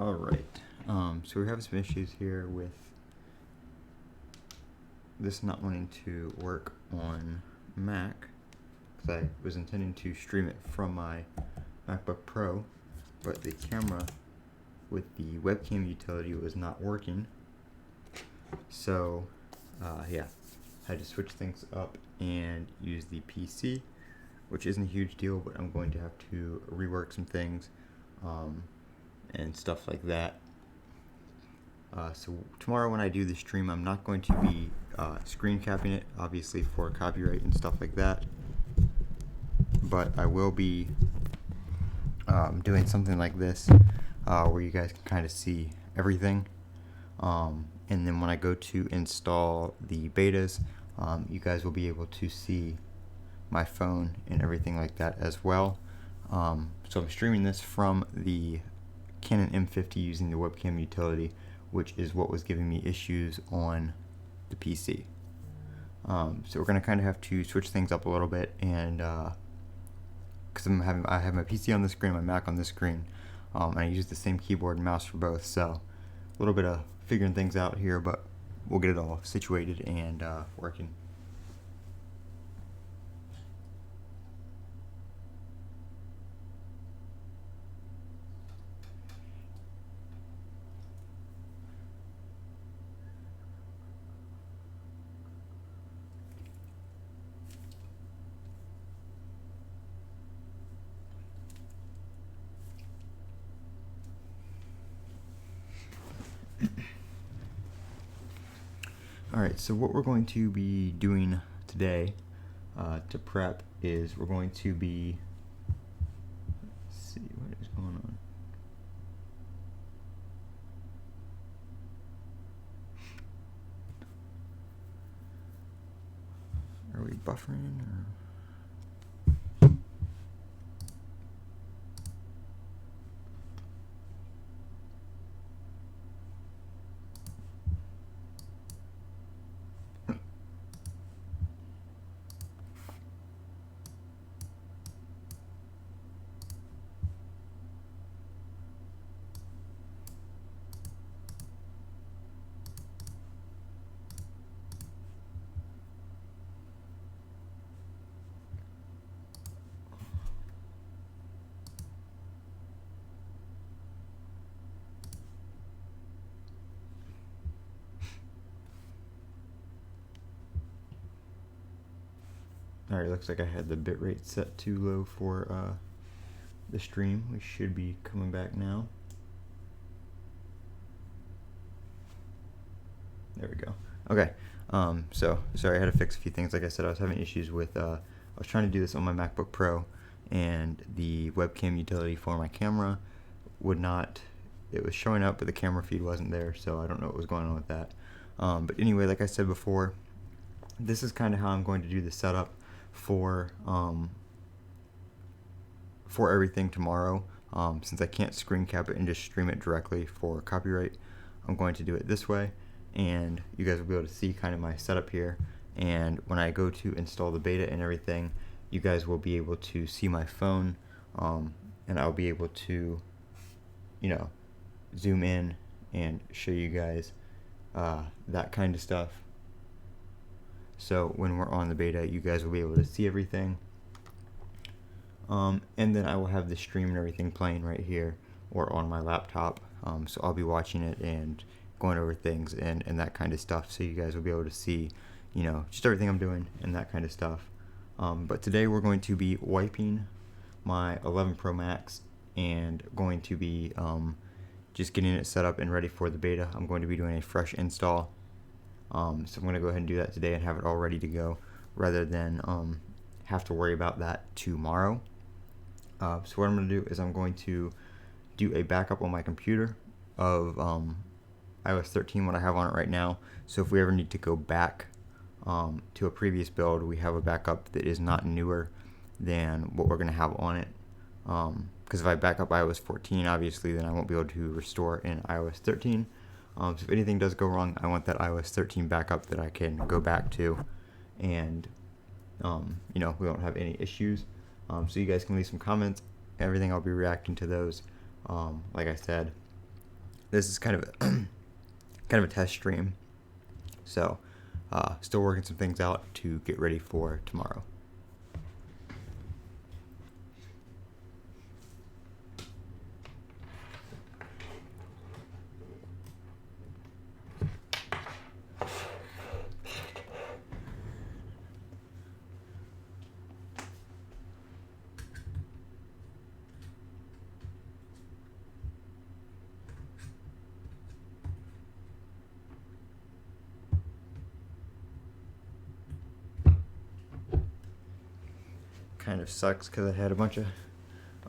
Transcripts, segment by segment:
Alright, so we're having some issues here with this not wanting to work on Mac, because I was intending to stream it from my MacBook Pro, but the camera with the webcam utility was not working. So, yeah, I had to switch things up and use the PC, which isn't a huge deal, but I'm going to have to rework some things and stuff like that. So tomorrow when I do the stream, I'm not going to be screen capping it, obviously for copyright and stuff like that, but I will be doing something like this where you guys can kind of see everything, and then when I go to install the betas, you guys will be able to see my phone and everything like that as well. So I'm streaming this from the Canon M50 using the webcam utility, which is what was giving me issues on the PC. So we're going to kind of have to switch things up a little bit, and because I have my PC on the screen, my Mac on the screen, and I use the same keyboard and mouse for both, so a little bit of figuring things out here, but we'll get it all situated and working. Alright, so what we're going to be doing today to prep is we're going to be, let's see what is going on. Are we buffering or? Alright, looks like I had the bitrate set too low for the stream. We should be coming back now. There we go. Okay, so sorry, I had to fix a few things. Like I said, I was having issues with, I was trying to do this on my MacBook Pro, and the webcam utility for my camera would not, it was showing up, but the camera feed wasn't there, so I don't know what was going on with that. But anyway, like I said before, this is kind of how I'm going to do the setup for everything tomorrow. Since I can't screen cap it and just stream it directly for copyright, I'm going to do it this way, and you guys will be able to see kind of my setup here. And when I go to install the beta and everything, you guys will be able to see my phone, and I'll be able to, you know, zoom in and show you guys that kind of stuff. So when we're on the beta, you guys will be able to see everything. And then I will have the stream and everything playing right here or on my laptop. So I'll be watching it and going over things and that kind of stuff. So you guys will be able to see, you know, just everything I'm doing and that kind of stuff. But today we're going to be wiping my 11 Pro Max and going to be just getting it set up and ready for the beta. I'm going to be doing a fresh install. So I'm going to go ahead and do that today and have it all ready to go, rather than have to worry about that tomorrow. So what I'm going to do is I'm going to do a backup on my computer of iOS 13, what I have on it right now. So if we ever need to go back to a previous build, we have a backup that is not newer than what we're going to have on it. Because if I back up iOS 14, obviously, then I won't be able to restore in iOS 13. So if anything does go wrong, I want that iOS 13 backup that I can go back to, and you know, we won't have any issues. So you guys can leave some comments. Everything, I'll be reacting to those. Like I said, this is kind of a kind of a test stream. So still working some things out to get ready for tomorrow. Kind of sucks because I had a bunch of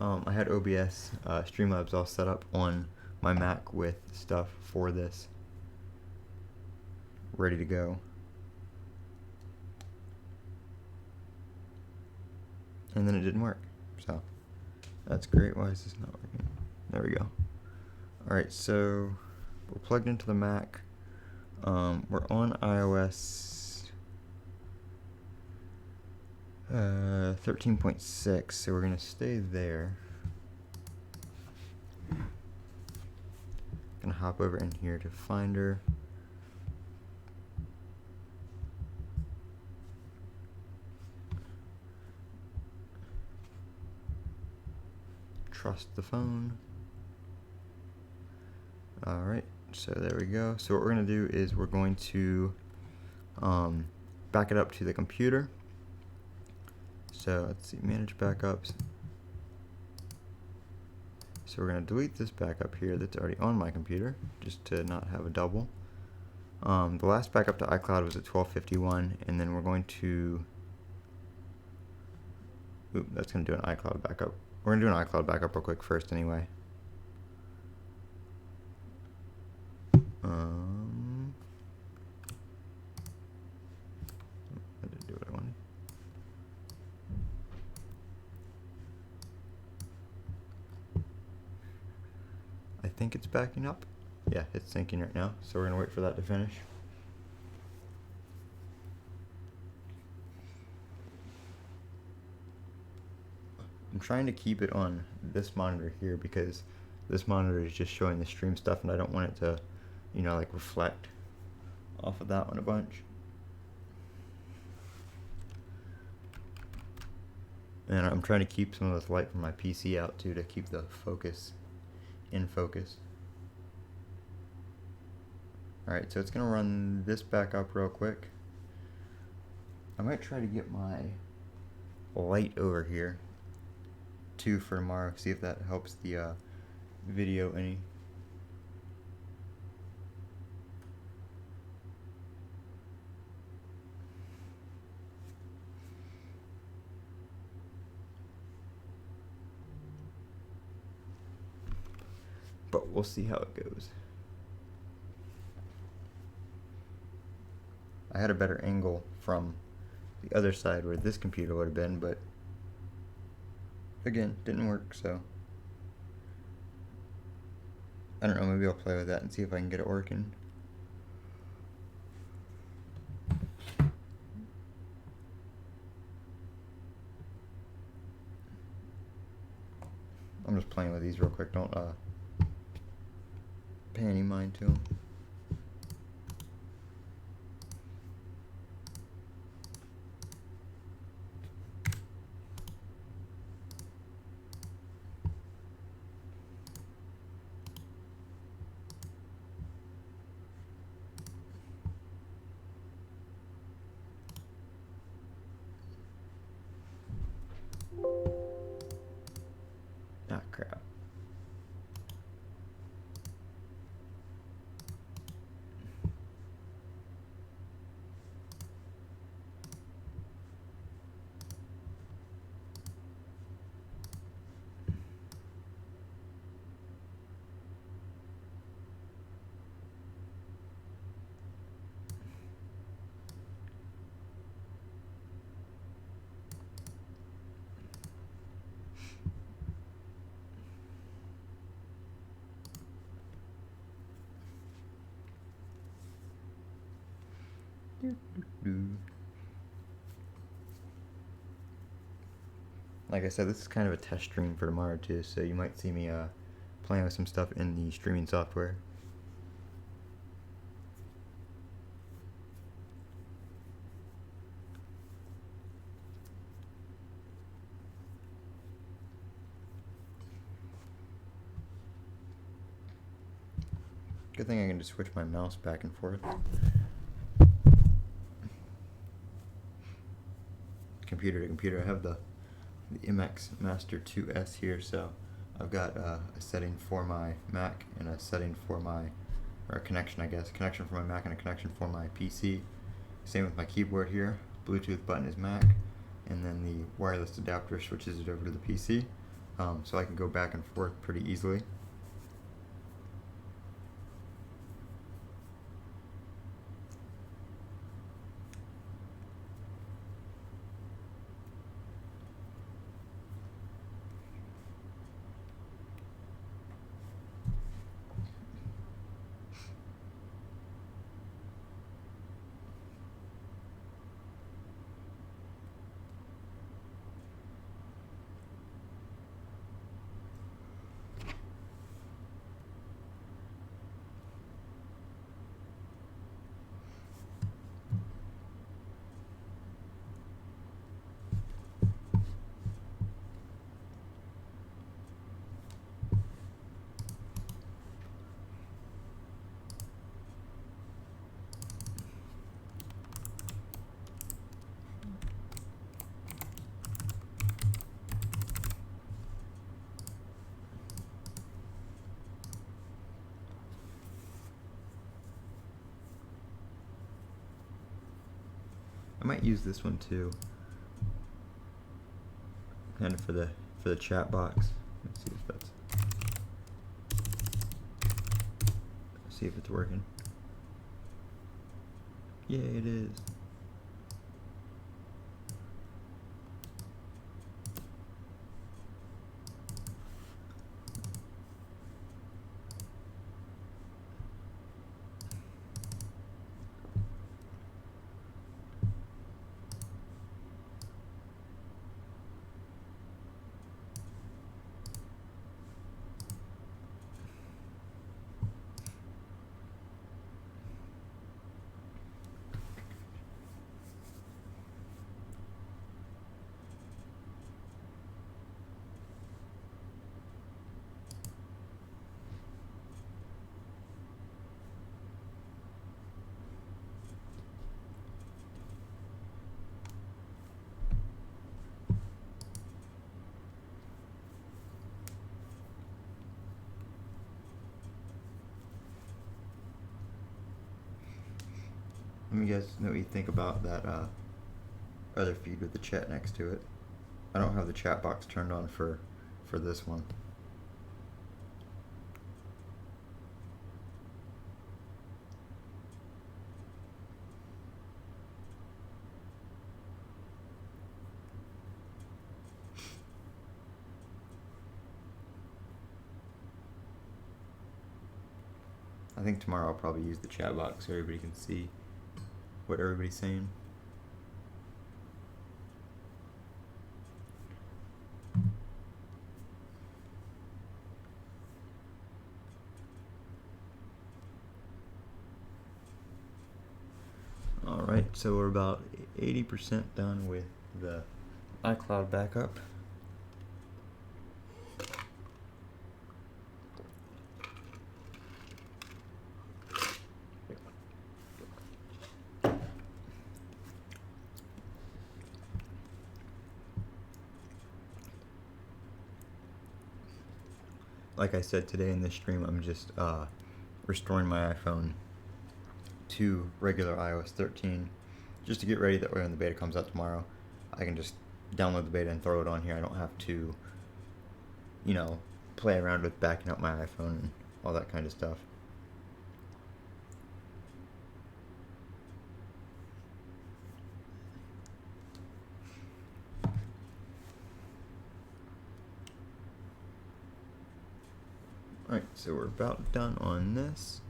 I had OBS Streamlabs all set up on my Mac with stuff for this ready to go, and then it didn't work. So that's great. Why is this not working? There we go. Alright, so we're plugged into the Mac. We're on iOS 13.6, so we're going to stay there. Going to hop over in here to Finder. Trust the phone. Alright, so there we go. So what we're going to do is we're going to back it up to the computer. So let's see, manage backups. So we're going to delete this backup here that's already on my computer, just to not have a double. The last backup to iCloud was at 12:51, and then we're going to, that's going to do an iCloud backup. We're going to do an iCloud backup real quick first anyway. I didn't do what I wanted. I think it's backing up. Yeah, it's syncing right now, so we're going to wait for that to finish. I'm trying to keep it on this monitor here because this monitor is just showing the stream stuff, and I don't want it to, you know, like reflect off of that one a bunch. And I'm trying to keep some of this light from my PC out too, to keep the focus in focus. Alright, so it's going to run this back up real quick. I might try to get my light over here too for tomorrow, see if that helps the video any. But we'll see how it goes. I had a better angle from the other side where this computer would have been, but again, didn't work, so I don't know, maybe I'll play with that and see if I can get it working. I'm just playing with these real quick, don't pay any mind to them. Ah, crap. Like I said, this is kind of a test stream for tomorrow too, so you might see me playing with some stuff in the streaming software. Good thing I can just switch my mouse back and forth. Computer to computer. I have the MX Master 2S here, so I've got a setting for my Mac and a setting for my, or a connection, I guess, connection for my Mac and a connection for my PC. Same with my keyboard here. Bluetooth button is Mac, and then the wireless adapter switches it over to the PC, so I can go back and forth pretty easily. I might use this one too, kind of for the chat box. Let's see if it's working. Yeah, it is. Let me guys know what you think about that other feed with the chat next to it. I don't have the chat box turned on for this one. I think tomorrow I'll probably use the chat box so everybody can see what everybody's saying. Alright, so we're about 80% done with the iCloud backup. Like I said today in this stream, I'm just restoring my iPhone to regular iOS 13 just to get ready. That way when the beta comes out tomorrow, I can just download the beta and throw it on here. I don't have to, you know, play around with backing up my iPhone and all that kind of stuff. Alright, so we're about done on this.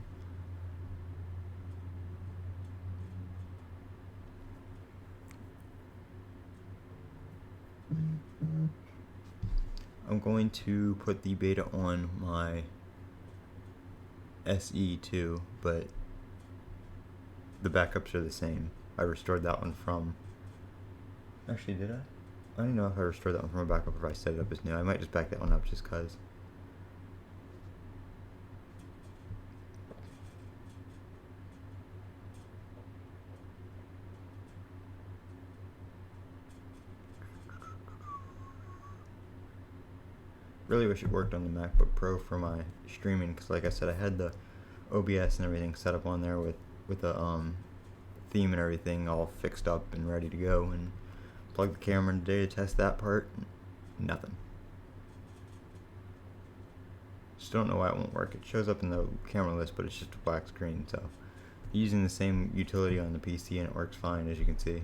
I'm going to put the beta on my SE too, but the backups are the same. I restored that one from... Actually, did I? I don't know if I restored that one from a backup or if I set it up as new. I might just back that one up just because. really wish it worked on the MacBook Pro for my streaming, because like I said, I had the OBS and everything set up on there with a theme and everything all fixed up and ready to go, and plug the camera in today to test that part. Nothing. Still don't know why it won't work. It shows up in the camera list, but it's just a black screen. So using the same utility on the PC and it works fine, as you can see.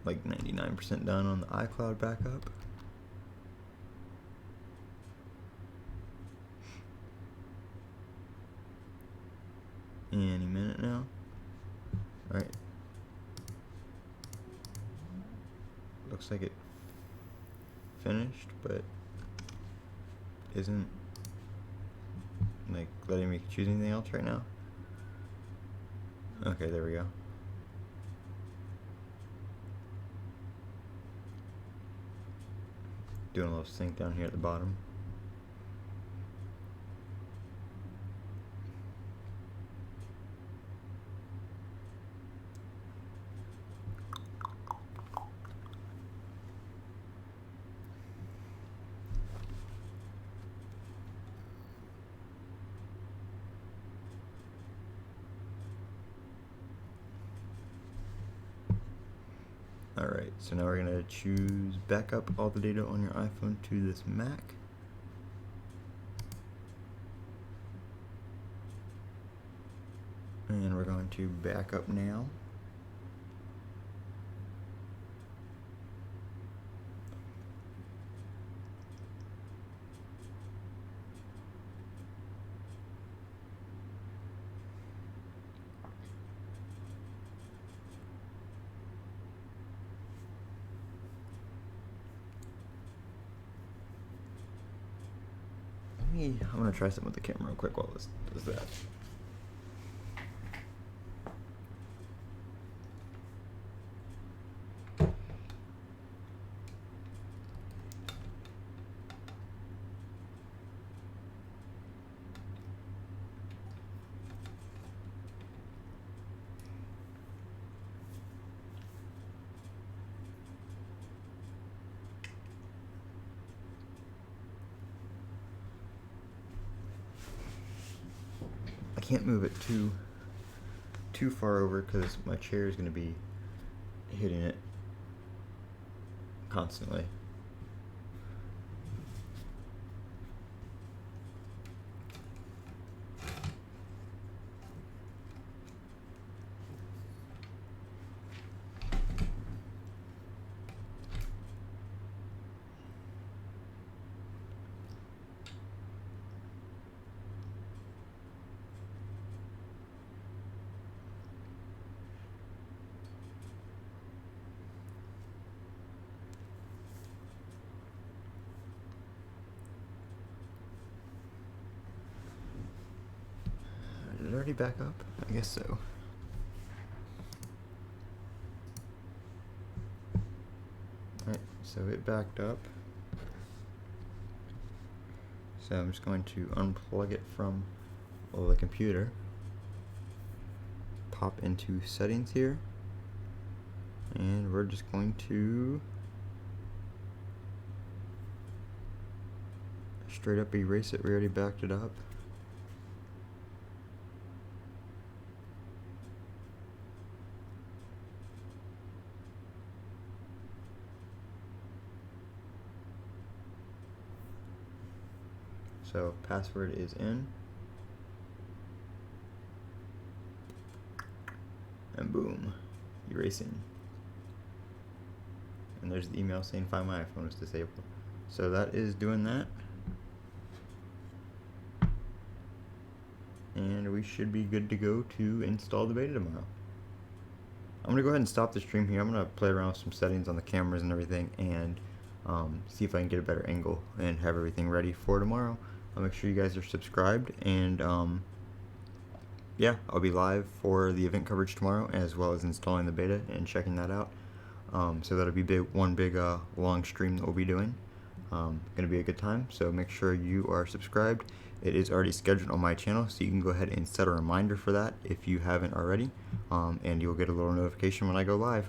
Like 99% done on the iCloud backup. Any minute now. Alright. Looks like it finished, but isn't like letting me choose anything else right now. Okay, there we go. Doing a little sync down here at the bottom. Alright, so now we're going to choose backup all the data on your iPhone to this Mac. And we're going to back up now. I'm going to try something with the camera real quick while this does that. I can't move it too far over because my chair is going to be hitting it constantly. Did it already back up? I guess so. Alright, so it backed up. So I'm just going to unplug it from the computer. Pop into settings here. And we're just going to straight up erase it. We already backed it up. So password is in, and boom, erasing. And there's the email saying find my iPhone is disabled. So that is doing that. And we should be good to go to install the beta tomorrow. I'm going to go ahead and stop the stream here. I'm going to play around with some settings on the cameras and everything, and see if I can get a better angle and have everything ready for tomorrow. I'll make sure you guys are subscribed, and yeah, I'll be live for the event coverage tomorrow, as well as installing the beta and checking that out. So that'll be one big long stream that we'll be doing. Gonna be a good time, so make sure you are subscribed, It is already scheduled on my channel, so you can go ahead and set a reminder for that if you haven't already, and you'll get a little notification when I go live.